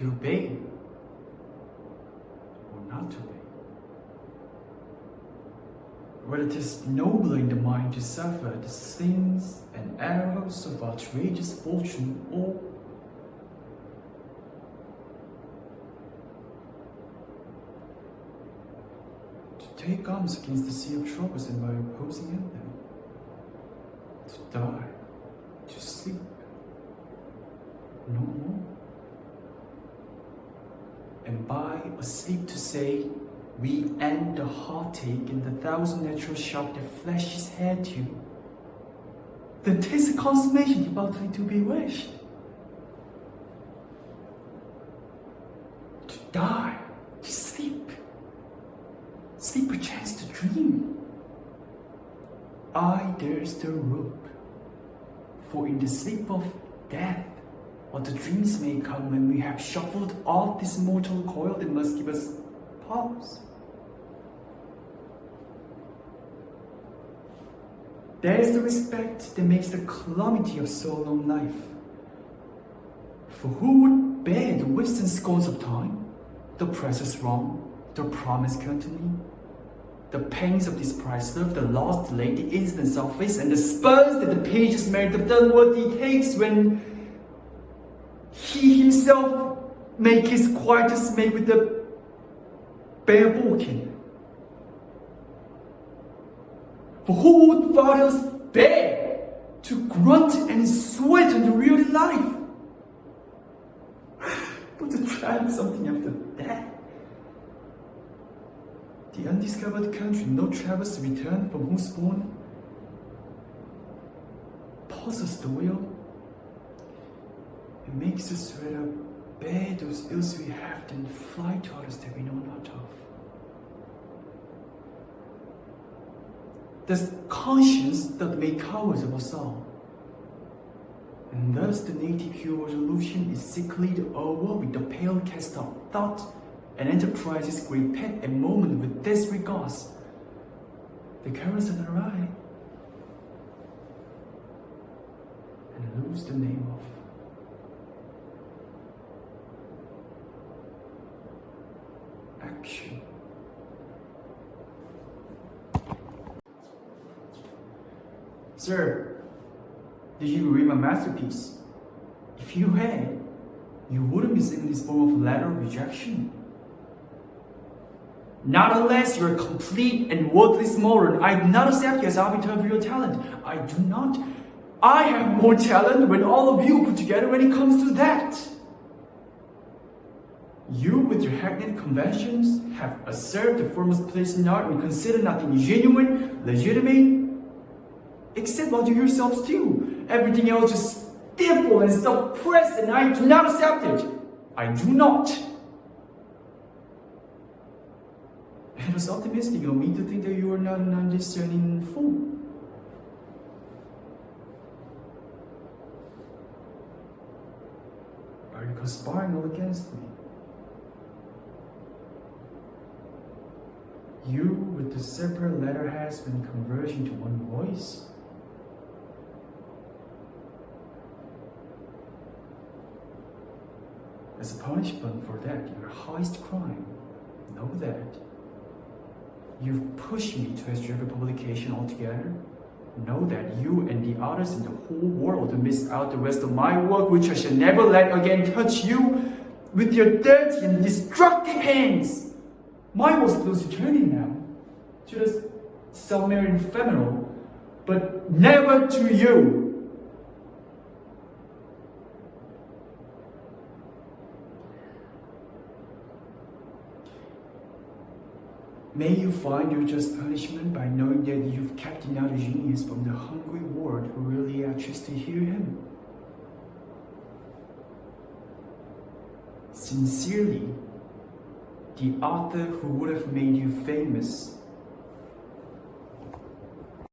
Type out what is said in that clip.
to obey or not to obey. Whether it is nobler in the mind to suffer the slings and arrows of outrageous fortune, or to take arms against the sea of troubles and by opposing them, to die, to sleep, no more, and by asleep to say, we end the heartache and the thousand natural shock that flesh is had to, then 'tis a consummation devoutly to be wished. To die, to sleep, sleep perchance to dream. I dares the rope, for in the sleep of death, what the dreams may come when we have shuffled off this mortal coil that must give us pause. There is the respect that makes the calamity of so long life. For who would bear the whips and scorns of time, the precious wrong, the promised continuity, the pangs of this price love, the lost delay, the instant selfish, and the spurs that the pages merit of done what he takes when he himself make his quietest made with the bare walking. For who would fathers bear to grunt and sweat in the real life? But to try something after death. The undiscovered country, no travels to return from whose born pauses the will. It makes us rather bear those ills we have than fly to others that we know not of. Thus conscience doth make cowards of us all. And thus the native pure resolution is sickly over with the pale cast of thought, and enterprises great pet and moment with disregards. The currents of the eye, and lose the name of action. Sir, did you read my masterpiece? If you had, you wouldn't be sending this form of letter of rejection. Not unless you're a complete and worthless moron, I do not accept you as arbiter of your talent. I do not. I have more talent than all of you put together when it comes to that. You, with your hackneyed conventions, have usurped the foremost place in art and consider nothing genuine, legitimate, except what you yourselves do. Everything else is stifled and suppressed, and I do not accept it. I do not. It was optimistic of me to think that you are not an undiscerning fool. Are you conspiring all against me? You, with the separate letterheads, been converging to one voice? As a punishment for that, your highest crime, know that. You've pushed me to restrict the publication altogether. Know that you and the others in the whole world miss out the rest of my work, which I shall never let again touch you with your dirty and destructive hands. Mine was close to turning now, to the self-made ephemeral, but never to you. May you find your just punishment by knowing that you've kept another genius from the hungry world who really anxious to hear him. Sincerely, the author who would have made you famous